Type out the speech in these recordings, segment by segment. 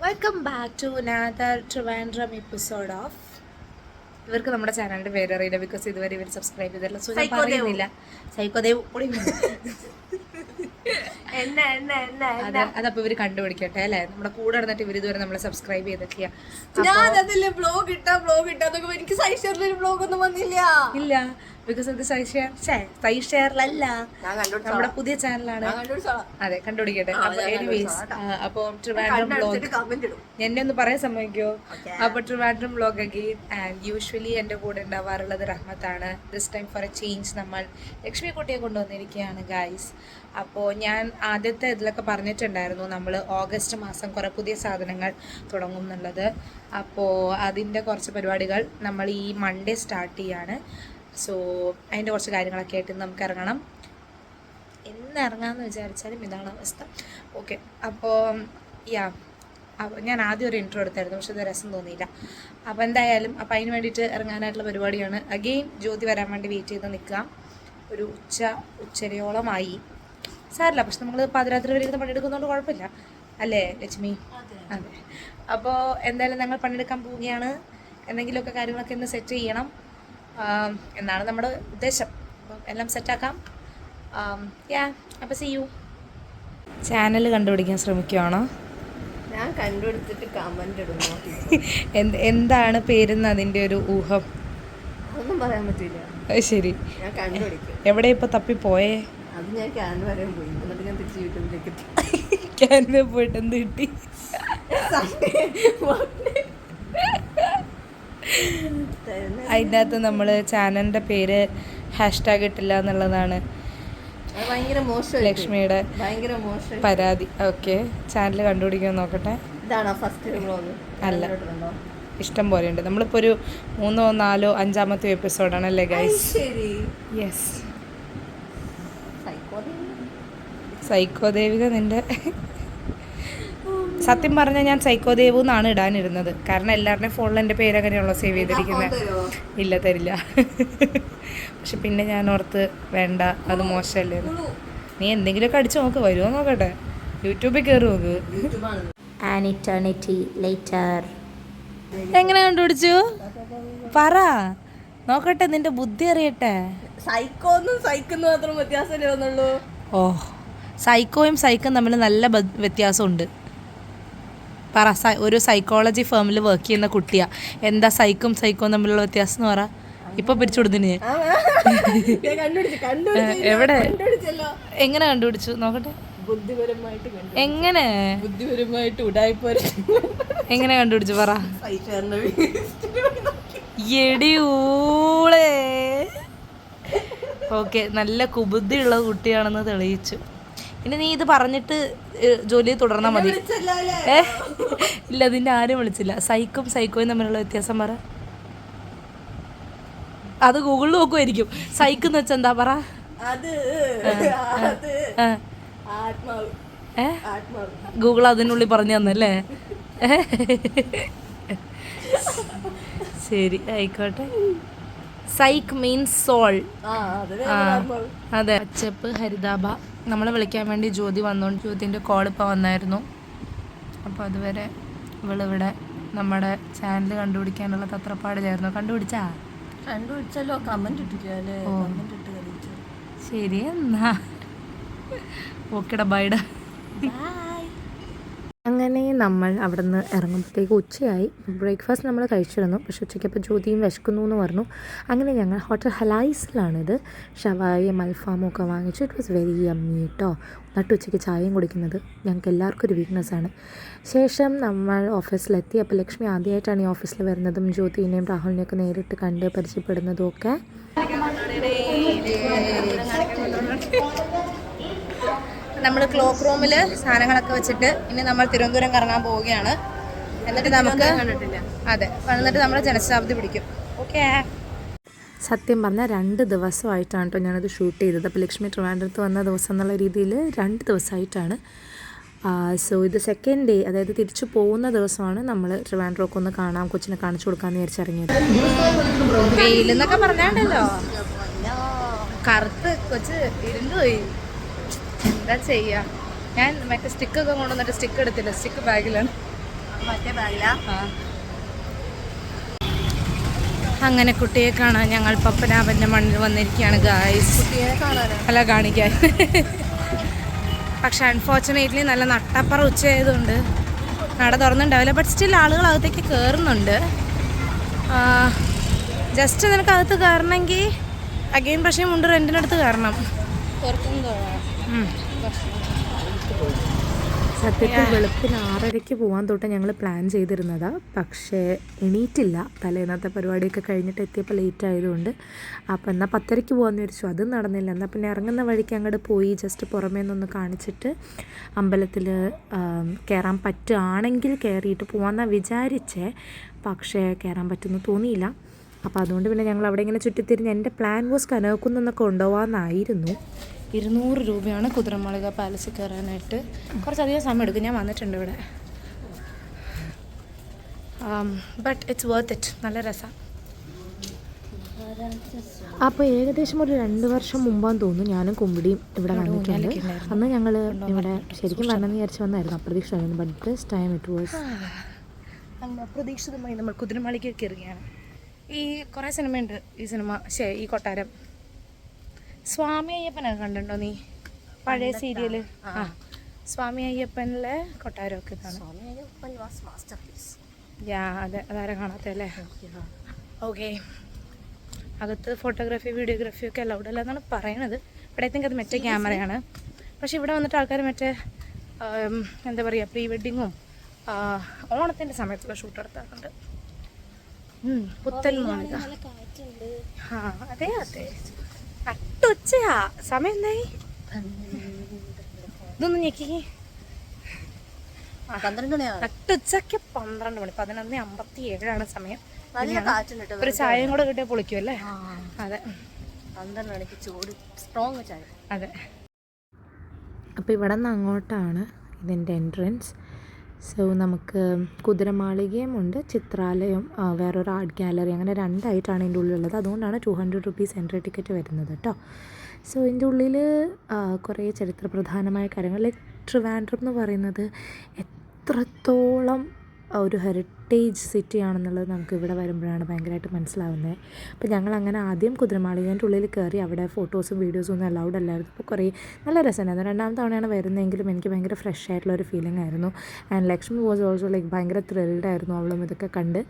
Welcome back to another Trivandrum episode of. ഇവർക്ക് നമ്മുടെ ചാനലിന്റെ പേര് അറിയില്ല, ബിക്കോസ് ഇതുവരെ ഇവർ സബ്സ്ക്രൈബ് ചെയ്തില്ല. സോ ഞാൻ പറയുന്നില്ല. സൈക്കോദേവ് അതപ്പോ ഇവര് കണ്ടുപിടിക്കട്ടെ അല്ലെ. നമ്മുടെ കൂടെ നടന്നിട്ട് ഇവർ ഇതുവരെ നമ്മളെ സബ്സ്ക്രൈബ് ചെയ്തിട്ടില്ല. ഇല്ല, ബിക്കോസ് അത് സൈഷെയറിലല്ല, നമ്മുടെ പുതിയ ചാനലാണ്. അതെ, കണ്ടുപിടിക്കട്ടെ. അപ്പൊ ട്രിവാൻഡ്രം വ്ലോഗ് എന്നെ ഒന്ന് പറയാൻ സമ്മതിക്കോ? അപ്പൊ Trivandrum vlog again. And usually എന്റെ കൂടെ ഉണ്ടാവാറുള്ളത് റഹ്മത്താണ്. This time for a change നമ്മൾ ലക്ഷ്മി കുട്ടിയെ കൊണ്ടുവന്നിരിക്കുകയാണ് ഗൈസ്. അപ്പോൾ ഞാൻ ആദ്യത്തെ ഇതിലൊക്കെ പറഞ്ഞിട്ടുണ്ടായിരുന്നു നമ്മൾ ഓഗസ്റ്റ് മാസം കുറേ പുതിയ സാധനങ്ങൾ തുടങ്ങും എന്നുള്ളത്. അപ്പോൾ അതിൻ്റെ കുറച്ച് പരിപാടികൾ നമ്മൾ ഈ മൺഡേ സ്റ്റാർട്ട് ചെയ്യാണ്. സോ അതിൻ്റെ കുറച്ച് കാര്യങ്ങളൊക്കെ ആയിട്ട് നമുക്ക് ഇറങ്ങണം. എന്ന് ഇറങ്ങാമെന്ന് വിചാരിച്ചാലും ഇതാണ് അവസ്ഥ. ഓക്കെ, അപ്പോൾ അപ്പോൾ ഞാൻ ആദ്യം ഒരു ഇൻട്രോ എടുത്തായിരുന്നു, പക്ഷെ അത് രസം തോന്നിയില്ല. അപ്പോൾ എന്തായാലും അപ്പോൾ അതിന് വേണ്ടിയിട്ട് ഇറങ്ങാനായിട്ടുള്ള പരിപാടിയാണ്. അഗെയിൻ ജ്യോതി വരാൻ വേണ്ടി വെയിറ്റ് ചെയ്ത് നിൽക്കുക. ഒരു ഉച്ചരയോളമായി. സാരില്ല, പക്ഷെ നമ്മൾ പാതിരാത്രി വരെ ഇരുന്ന് പണിയെടുക്കുന്നതുകൊണ്ട് കുഴപ്പമില്ല അല്ലേ ലക്ഷ്മി? അതെ. അപ്പോൾ എന്തായാലും ഞങ്ങൾ പണിയെടുക്കാൻ പോവുകയാണ്. എന്തെങ്കിലുമൊക്കെ കാര്യങ്ങളൊക്കെ ഒന്ന് സെറ്റ് ചെയ്യണം എന്നാണ് നമ്മുടെ ഉദ്ദേശം. അപ്പം എല്ലാം സെറ്റാക്കാം. അപ്പോൾ സീ യു. ചാനൽ കണ്ടുപിടിക്കാൻ ശ്രമിക്കുകയാണോ? ഞാൻ കണ്ടുപിടിച്ചിട്ട് കമന്റ് ഇടുന്നു. എന്താണ് പേരെന്ന് അതിൻ്റെ ഒരു ഊഹം? ഒന്നും പറയാൻ പറ്റില്ല. ശരി, ഞാൻ കണ്ടുപിടിക്കും. എവിടെ ഇപ്പോൾ തപ്പിപ്പോയേ? അത് ഞാൻ ക്യാൻ വരാൻ പോയി, എന്നിട്ട് ഞാൻ തിരിച്ച് യൂട്യൂബിലേക്ക് ക്യാൻവ പോയിട്ട് എന്ത് കിട്ടി? അതിൻ്റെ അകത്ത് നമ്മൾ ചാനലിൻ്റെ പേര് #, ഇട്ടില്ല എന്നുള്ളതാണ് ഭയങ്കര മോശം ലക്ഷ്മിയുടെ ഭയങ്കര മോശം പരാതി. ഓക്കെ, ചാനൽ കണ്ടുപിടിക്കാൻ നോക്കട്ടെ. ഇതാണോ ഫസ്റ്റ് വ്ലോഗ്? അല്ല, ഇഷ്ടം പോലെ ഉണ്ട്. നമ്മളിപ്പോൾ ഒരു 3, 4, 5 എപ്പിസോഡാണല്ലേ ഗൈസ്? യെസ്. സൈക്കോദേവിക നിൻ്റെ സത്യം പറഞ്ഞാൽ ഞാൻ സൈക്കോദേവു എന്നാണ് ഇടാനിരുന്നത്. കാരണം എല്ലാവരുടെയും ഫോണിൽ എൻ്റെ പേര് അങ്ങനെയാണല്ലോ സേവ് ചെയ്തിരിക്കുന്നത്. ഇല്ല, തരില്ല. പക്ഷെ പിന്നെ ഞാൻ ഓർത്ത് വേണ്ട, അത് മോശമല്ലേ. നീ എന്തെങ്കിലുമൊക്കെ അടിച്ചു നോക്ക്, വരുമോ നോക്കട്ടെ. യൂട്യൂബിൽ കയറി നോക്ക്. An eternity later. എങ്ങനെ കണ്ടുപിടിച്ചു? പറ, നോക്കട്ടെ, നിന്റെ ബുദ്ധി അറിയട്ടെ. സൈക്കോന്നും സൈക്കെന്ന് മാത്രം വ്യത്യാസമല്ലേ വന്നുള്ളൂ. ഓ, സൈക്കോയും സൈക്കും തമ്മിൽ നല്ല വ്യത്യാസമുണ്ട്. പറ, ഒരു സൈക്കോളജി ഫേമിൽ വർക്ക് ചെയ്യുന്ന കുട്ടിയാ. എന്താ സൈക്കും സൈക്കോയും തമ്മിലുള്ള വ്യത്യാസം എന്ന് പറ. ഇപ്പൊ പിരിച്ചുകൊടുത്തിന് എവിടെ? എങ്ങനെ കണ്ടുപിടിച്ചു നോക്കട്ടെ. എങ്ങനെ എങ്ങനെ കണ്ടുപിടിച്ചു പറ. എടിയൂളേ. ഓക്കെ, നല്ല കുബുദ്ധിയുള്ള കുട്ടിയാണെന്ന് തെളിയിച്ചു. ഇനി നീ ഇത് പറഞ്ഞിട്ട് ജോലി തുടർന്നാൽ മതി. ഇല്ല, അതിൻ്റെ ആരും വിളിച്ചില്ല. സൈക്കും സൈക്കോയും തമ്മിലുള്ള വ്യത്യാസം പറ. അത് ഗൂഗിളിൽ നോക്കുമായിരിക്കും. സൈക്ക് എന്ന് വെച്ചാൽ എന്താ പറ. ഗൂഗിൾ അതിനുള്ളിൽ പറഞ്ഞു തന്നല്ലേ? ശരി, ആയിക്കോട്ടെ. Psych means soul. അതെ. പച്ചപ്പ് ഹരിതാഭ. നമ്മളെ വിളിക്കാൻ വേണ്ടി ജ്യോതി വന്നോണ്ട് ജ്യോതിൻ്റെ കോൾ ഇപ്പോൾ വന്നായിരുന്നു. അപ്പോൾ അതുവരെ ഇവളിവിടെ നമ്മുടെ ചാനൽ കണ്ടുപിടിക്കാനുള്ള തത്രപ്പാടിലായിരുന്നു. കണ്ടുപിടിച്ചല്ലോ. കമന്റ് ഇട്ടില്ലേ? ശരി, എന്നാ ഓക്കെടാ, ബൈഡാ. അങ്ങനെ നമ്മൾ അവിടെ നിന്ന് ഇറങ്ങുമ്പോഴത്തേക്ക് ഉച്ചയായി. ബ്രേക്ക്ഫാസ്റ്റ് നമ്മൾ കഴിച്ചിരുന്നു, പക്ഷെ ഉച്ചയ്ക്കപ്പോൾ ജ്യോതിയും വിശക്കുന്നു എന്ന് പറഞ്ഞു. അങ്ങനെ ഞങ്ങൾ ഹോട്ടൽ ഹലായിസിലാണിത് ഷവായും അൽഫാമും ഒക്കെ വാങ്ങിച്ചു. ഇറ്റ് വാസ് വെരി യമ്മി കേട്ടോ. നട്ടുച്ചയ്ക്ക് ചായയും കുടിക്കുന്നത് ഞങ്ങൾക്ക് എല്ലാവർക്കും ഒരു വീക്ക്നെസ്സാണ്. ശേഷം നമ്മൾ ഓഫീസിലെത്തി. അപ്പോൾ ലക്ഷ്മി ആദ്യമായിട്ടാണ് ഈ ഓഫീസിൽ വരുന്നതും ജ്യോതിനെയും രാഹുലിനെയൊക്കെ നേരിട്ട് കണ്ട് പരിചയപ്പെടുന്നതും ഒക്കെ. നമ്മൾ ക്ലോക്ക് റൂമിൽ സാധനങ്ങളൊക്കെ വെച്ചിട്ട് ഇനി നമ്മൾ തിരുവനന്തപുരം കറങ്ങാൻ പോവുകയാണ്. എന്നിട്ട് നമുക്ക് എന്നിട്ട് നമ്മൾ ജനശതാബ്ദി പിടിക്കും. ഓക്കെ. സത്യം പറഞ്ഞാൽ 2 ദിവസമായിട്ടാണ് കേട്ടോ ഞാനത് ഷൂട്ട് ചെയ്തത്. അപ്പോൾ ലക്ഷ്മി ട്രിവാൻഡ്രത്ത് വന്ന ദിവസം എന്നുള്ള രീതിയിൽ 2 ദിവസമായിട്ടാണ്. സോ ഇത് സെക്കൻഡ് ഡേ, അതായത് തിരിച്ചു പോകുന്ന ദിവസമാണ് നമ്മൾ ട്രിവാൻഡ്രമൊക്കെ ഒന്ന് കാണാം, കൊച്ചിനെ കാണിച്ചു കൊടുക്കാമെന്ന് വിചാരിച്ചിറങ്ങിയത്. വെയിലെന്നൊക്കെ പറഞ്ഞാണ്ടല്ലോ, കറുത്ത് കൊച്ച് ഇരുന്നുപോയി. എന്താ ചെയ്യുക? ഞാൻ മറ്റേ സ്റ്റിക്കൊക്കെ കൊണ്ടുവന്നിട്ട് സ്റ്റിക്ക് എടുത്തില്ല, സ്റ്റിക്ക് ബാഗിലാണ്. മറ്റേ ബാഗിലാ. അങ്ങനെ കുട്ടിയെ കാണാൻ ഞങ്ങൾ പപ്പനാഭൻ്റെ മണ്ണിൽ വന്നിരിക്കുകയാണ് ഗായ്സ്. കുട്ടിയെ കാണാനോ? അല്ല, കാണിക്കാൻ. പക്ഷെ അൺഫോർച്ചുനേറ്റ്ലി നല്ല നട്ടപ്പറ ഉച്ചയായതുകൊണ്ട് നട തുറന്നുണ്ടാവില്ല. ബട്ട് സ്റ്റിൽ ആളുകൾ അകത്തേക്ക് കയറുന്നുണ്ട്. ജസ്റ്റ് നിനക്ക് അകത്ത് കയറണമെങ്കിൽ അഗെയിൻ പക്ഷേ മുണ്ട് റെൻറ്റിനടുത്ത് കയറണം. സത്യത്തിൽ വെളുപ്പിന് 6:30 പോകാൻ തൊട്ട് ഞങ്ങൾ പ്ലാൻ ചെയ്തിരുന്നതാണ്. പക്ഷേ എണീറ്റില്ല. തലേന്നത്തെ പരിപാടിയൊക്കെ കഴിഞ്ഞിട്ട് എത്തിയപ്പോൾ ലേറ്റ് ആയതുകൊണ്ട്. അപ്പോൾ എന്നാൽ 10:30 പോകാമെന്ന് വിചാരിച്ചു. അതും നടന്നില്ല. എന്നാൽ പിന്നെ ഇറങ്ങുന്ന വഴിക്ക് അങ്ങോട്ട് പോയി ജസ്റ്റ് പുറമേ നിന്നൊന്ന് കാണിച്ചിട്ട് അമ്പലത്തിൽ കയറാൻ പറ്റുകയാണെങ്കിൽ കയറിയിട്ട് പോകാമെന്നാണ് വിചാരിച്ചേ. പക്ഷേ കയറാൻ പറ്റുമെന്ന് തോന്നിയില്ല. അപ്പോൾ അതുകൊണ്ട് പിന്നെ ഞങ്ങൾ അവിടെ ഇങ്ങനെ ചുറ്റിത്തിരിഞ്ഞ് എൻ്റെ പ്ലാൻ വാസ് കനോക്കുന്നൊക്കെ കൊണ്ടുപോകാമെന്നായിരുന്നു. 200 രൂപയാണ് കുതിരമാളിക പാലസിൽ കയറാനായിട്ട്. കുറച്ചധികം സമയം എടുക്കും. ഞാൻ വന്നിട്ടുണ്ട് ഇവിടെ. But it's worth it. നല്ല രസമാണ്. അപ്പോൾ ഏകദേശം ഒരു 2 വർഷം മുമ്പാന്ന് തോന്നുന്നു ഞാനും കുമ്പിടിയും ഇവിടെ വന്നിട്ടുണ്ട്. അന്ന് ഞങ്ങൾ ഇവിടെ ശരിക്കും വരണമെന്ന് വിചാരിച്ച് വന്നായിരുന്നു. അപ്രതീക്ഷിതമായിരുന്നു. But this time it was അപ്രതീക്ഷിതമായി നമ്മൾ കുതിരമാളിക കയറുകയാണ്. ഈ കുറേ സിനിമയുണ്ട്. ഈ സിനിമ ഈ കൊട്ടാരം സ്വാമി അയ്യപ്പനൊക്കെ കണ്ടിട്ടുണ്ടോ നീ? പഴയ സീരിയല്. സ്വാമി അയ്യപ്പനിലെ കൊട്ടാരമൊക്കെ ഇതാണ്. അതെ, അതാരെ കാണാത്തല്ലേ. ഓക്കെ, അകത്ത് ഫോട്ടോഗ്രാഫി വീഡിയോഗ്രാഫി ഒക്കെ അലൗഡ് അല്ല എന്നാണ് പറയണത്. ഇവിടെ ഐ തിങ്ക് അത് മറ്റേ ക്യാമറയാണ്. പക്ഷെ ഇവിടെ വന്നിട്ട് ആൾക്കാർ മറ്റേ എന്താ പറയുക, പ്രീ വെഡിങ്ങും ഓണത്തിൻ്റെ സമയത്തുള്ള ഷൂട്ട് എടുത്താറുണ്ട്. പുത്തൻ മാളിക. അതെ അതെ, നട്ടുച്ചയാ. സമയം എന്തായി? ഇതൊന്നും ഞെക്കി. 12 മണിയാണ്. നട്ടുച്ചയ്ക്ക് 12 മണി. 11:57 സമയം. നല്ല കാറ്റുണ്ട്. ഒരു ചായയും കൂടെ കിട്ടിയാൽ പൊളിക്കുമല്ലേ? അതെ, 12 മണിക്ക് ചൂട് സ്ട്രോങ് ചായ. അതെ. അപ്പോൾ ഇവിടെ നിന്ന് അങ്ങോട്ടാണ് ഇതിൻ്റെ എൻട്രൻസ്. സോ നമുക്ക് കുതിരമാളികയും ഉണ്ട്, ചിത്രാലയം, വേറൊരു ആർട്ട് ഗാലറി, അങ്ങനെ 2 ആയിട്ടാണ് ഇതിൻ്റെ ഉള്ളിലുള്ളത്. അതുകൊണ്ടാണ് 200 റുപ്പീസ് എൻട്രി ടിക്കറ്റ് വരുന്നത് കേട്ടോ. സോ ഇതിൻ്റെ ഉള്ളിൽ കുറേ ചരിത്രപ്രധാനമായ കാര്യങ്ങൾ. ലൈക്ക് ട്രിവാൻഡ്രം എന്ന് പറയുന്നത് എത്രത്തോളം ഒരു ഹെറിറ്റേജ് സിറ്റി ആണെന്നുള്ളത് നമുക്ക് ഇവിടെ വരുമ്പോഴാണ് ഭയങ്കരമായിട്ട് മനസ്സിലാവുന്നത്. അപ്പോൾ ഞങ്ങൾ അങ്ങനെ ആദ്യം കുതിരമാളികേൻ്റെ ഉള്ളിൽ കയറി. അവിടെ ഫോട്ടോസും വീഡിയോസും ഒന്നും അലൗഡ് അല്ലായിരുന്നു. അപ്പോൾ കുറേ നല്ല രസമുണ്ടായിരുന്നു. 2ാമത്തെ തവണയാണ് വരുന്നതെങ്കിലും എനിക്ക് ഭയങ്കര ഫ്രഷ് ആയിട്ടുള്ളൊരു ഫീലിംഗ് ആയിരുന്നു. And Lakshmi was also like ഭയങ്കര ത്രിൽഡ് ആയിരുന്നു. അവളും ഇതൊക്കെ കണ്ട്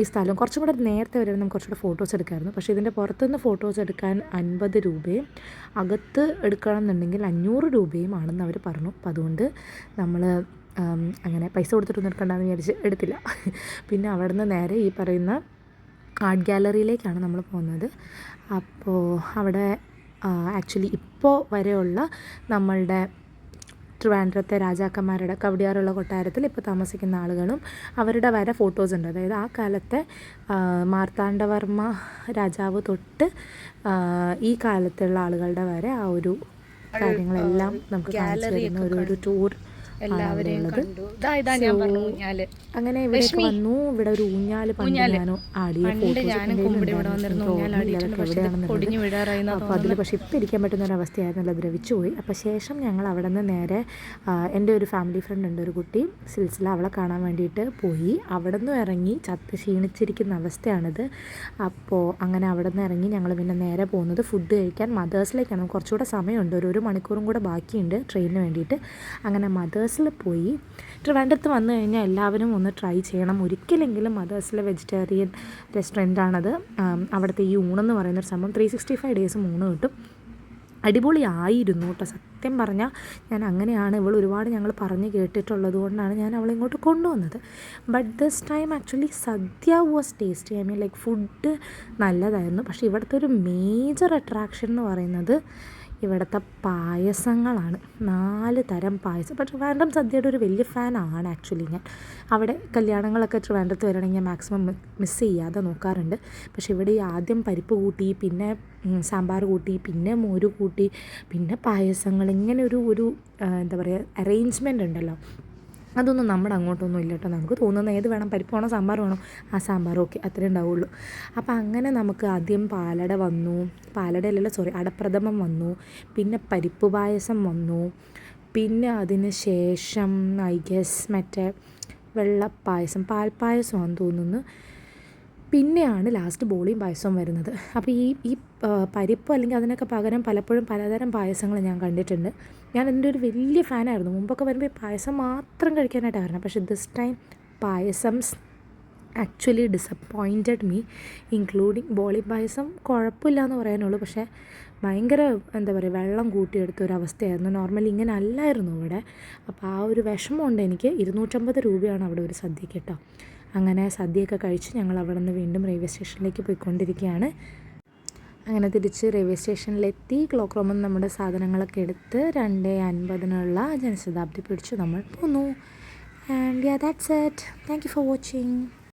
ഈ സ്ഥലം കുറച്ചും കൂടെ നേരത്തെ വരെ നമുക്ക് കുറച്ചുകൂടെ ഫോട്ടോസ് എടുക്കാമായിരുന്നു. പക്ഷേ ഇതിൻ്റെ പുറത്തുനിന്ന് ഫോട്ടോസ് എടുക്കാൻ 50 രൂപയും അകത്ത് എടുക്കണം എന്നുണ്ടെങ്കിൽ 500 രൂപയും ആണെന്ന് അവർ പറഞ്ഞു. അപ്പോൾ അതുകൊണ്ട് നമ്മൾ അങ്ങനെ പൈസ കൊടുത്തിട്ടൊന്നും എടുക്കണ്ടെന്ന് വിചാരിച്ച് എടുത്തില്ല. പിന്നെ അവിടെ നിന്ന് നേരെ ഈ പറയുന്ന ആർട്ട് ഗാലറിയിലേക്കാണ് നമ്മൾ പോകുന്നത്. അപ്പോൾ അവിടെ ആക്ച്വലി ഇപ്പോൾ വരെയുള്ള നമ്മളുടെ ട്രിവാൻഡ്രത്തെ രാജാക്കന്മാരുടെ കവടിയാറുള്ള കൊട്ടാരത്തിൽ ഇപ്പോൾ താമസിക്കുന്ന ആളുകളും അവരുടെ വരെ ഫോട്ടോസ് ഉണ്ട്. അതായത് ആ കാലത്തെ മാർത്താണ്ഡവർമ്മ രാജാവ് തൊട്ട് ഈ കാലത്തുള്ള ആളുകളുടെ വരെ ആ ഒരു കാര്യങ്ങളെല്ലാം നമുക്ക് കാണിച്ചു തരുന്ന ഒരു ടൂർ എല്ലാവരെയും കണ്ടു. അങ്ങനെ ഇവിടെ വന്നു. ഇവിടെ ഒരു ഊഞ്ഞാല് ഞാനും ആടിയ അപ്പോൾ അതിൽ പക്ഷെ ഇപ്പം ഇരിക്കാൻ പറ്റുന്ന ഒരു അവസ്ഥയായിരുന്നല്ലോ, ദ്രവിച്ചു പോയി. അപ്പോൾ ശേഷം ഞങ്ങൾ അവിടെ നിന്ന് നേരെ എൻ്റെ ഒരു ഫാമിലി ഫ്രണ്ട് ഉണ്ട്, ഒരു കുട്ടി സിൽസില, അവളെ കാണാൻ വേണ്ടിയിട്ട് പോയി. അവിടെ നിന്ന് ഇറങ്ങി ക്ഷീണിച്ചിരിക്കുന്ന അവസ്ഥയാണിത്. അപ്പോൾ അങ്ങനെ അവിടെ നിന്ന് ഇറങ്ങി ഞങ്ങൾ പിന്നെ നേരെ പോകുന്നത് ഫുഡ് കഴിക്കാൻ മദേഴ്സിലേക്കാണ്. കുറച്ചുകൂടെ സമയമുണ്ട്, ഒരു മണിക്കൂറും കൂടെ ബാക്കിയുണ്ട് ട്രെയിനിന് വേണ്ടിയിട്ട്. അങ്ങനെ മദേഴ്സിൽ പോയി. ട്രിവാൻഡ്രത്ത് വന്നു കഴിഞ്ഞാൽ എല്ലാവരും ഒന്ന് ട്രൈ ചെയ്യണം ഒരിക്കലെങ്കിലും. മദേഴ്സിലെ വെജിറ്റേറിയൻ റെസ്റ്റോറൻറ്റാണത്. അവിടുത്തെ ഈ ഊണെന്ന് പറയുന്നൊരു സംഭവം 365 ഡേയ്സും ഊണ് കിട്ടും. അടിപൊളിയായിരുന്നു കേട്ടോ. സത്യം പറഞ്ഞാൽ ഞാൻ അങ്ങനെയാണ്, ഒരുപാട് ഞങ്ങൾ പറഞ്ഞ് കേട്ടിട്ടുള്ളത് കൊണ്ടാണ് ഞാൻ അവളെ ഇങ്ങോട്ട് കൊണ്ടുവന്നത്. But this time actually sadya was tasty. I mean like food നല്ലതായിരുന്നു. പക്ഷേ ഇവിടുത്തെ ഒരു മേജർ അട്രാക്ഷൻ എന്ന് പറയുന്നത് ഇവിടുത്തെ പായസങ്ങളാണ്. 4 തരം പായസം. പക്ഷേ ട്രിവാൻഡ്രം സദ്യയുടെ ഒരു വലിയ ഫാനാണ് ആക്ച്വലി ഞാൻ. അവിടെ കല്യാണങ്ങളൊക്കെ ട്രിവാൻഡ്രത്ത് വരണമെങ്കിൽ ഞാൻ മാക്സിമം മിസ് ചെയ്യാതെ നോക്കാറുണ്ട്. പക്ഷേ ഇവിടെ ആദ്യം പരിപ്പ് കൂട്ടി, പിന്നെ സാമ്പാർ കൂട്ടി, പിന്നെ മോര് കൂട്ടി, പിന്നെ പായസങ്ങൾ, ഇങ്ങനെ ഒരു എന്താ പറയുക അറേഞ്ച്മെൻ്റ് ഉണ്ടല്ലോ. അതൊന്നും നമ്മുടെ അങ്ങോട്ടൊന്നും ഇല്ല കേട്ടോ. നമുക്ക് തോന്നുന്ന ഏത് വേണം, പരിപ്പ് വേണോ സാമ്പാർ വേണോ, ആ സാമ്പാർ ഓക്കെ, അത്രേ ഉണ്ടാവുള്ളൂ. അപ്പോൾ അങ്ങനെ നമുക്ക് ആദ്യം പാലട വന്നു, അടപ്രഥമൻ വന്നു, പിന്നെ പരിപ്പ് പായസം വന്നു, പിന്നെ അതിന് ശേഷം ഐ ഗെസ് മറ്റേ വെള്ളപ്പായസം, പാൽപ്പായസമാണെന്ന് തോന്നുന്നു. പിന്നെയാണ് ലാസ്റ്റ് ബോളിയും പായസവും വരുന്നത്. അപ്പോൾ ഈ പരിപ്പ് അല്ലെങ്കിൽ അതിനൊക്കെ പകരം പലപ്പോഴും പലതരം പായസങ്ങൾ ഞാൻ കണ്ടിട്ടുണ്ട്. ഞാൻ എൻ്റെ ഒരു വലിയ ഫാനായിരുന്നു. മുമ്പൊക്കെ വരുമ്പോൾ ഈ പായസം മാത്രം കഴിക്കാനായിട്ടാണ് വരുന്നത്. പക്ഷേ this time payasams actually disappointed me, including boli payasam. കുഴപ്പമില്ല എന്ന് പറയാനുള്ളൂ, പക്ഷേ ഭയങ്കര എന്താ പറയുക, വെള്ളം കൂട്ടിയെടുത്തൊരവസ്ഥയായിരുന്നു. നോർമലി ഇങ്ങനെ അല്ലായിരുന്നു ഇവിടെ. അപ്പോൾ ആ ഒരു വിഷമമുണ്ട് എനിക്ക്. 250 രൂപയാണ് അവിടെ ഒരു സദ്യക്ക് കേട്ടോ. അങ്ങനെ സദ്യയൊക്കെ കഴിച്ച് ഞങ്ങൾ അവിടെ നിന്ന് വീണ്ടും റെയിൽവേ സ്റ്റേഷനിലേക്ക് പോയിക്കൊണ്ടിരിക്കുകയാണ്. അങ്ങനെ തിരിച്ച് റെയിൽവേ സ്റ്റേഷനിലെത്തി ക്ലോക്ക് റൂമിൽ നിന്ന് നമ്മുടെ സാധനങ്ങളൊക്കെ എടുത്ത് 2:50 ജനശതാബ്ദി പിടിച്ച് നമ്മൾ പോന്നു. And yeah, that's it. Thank you for watching.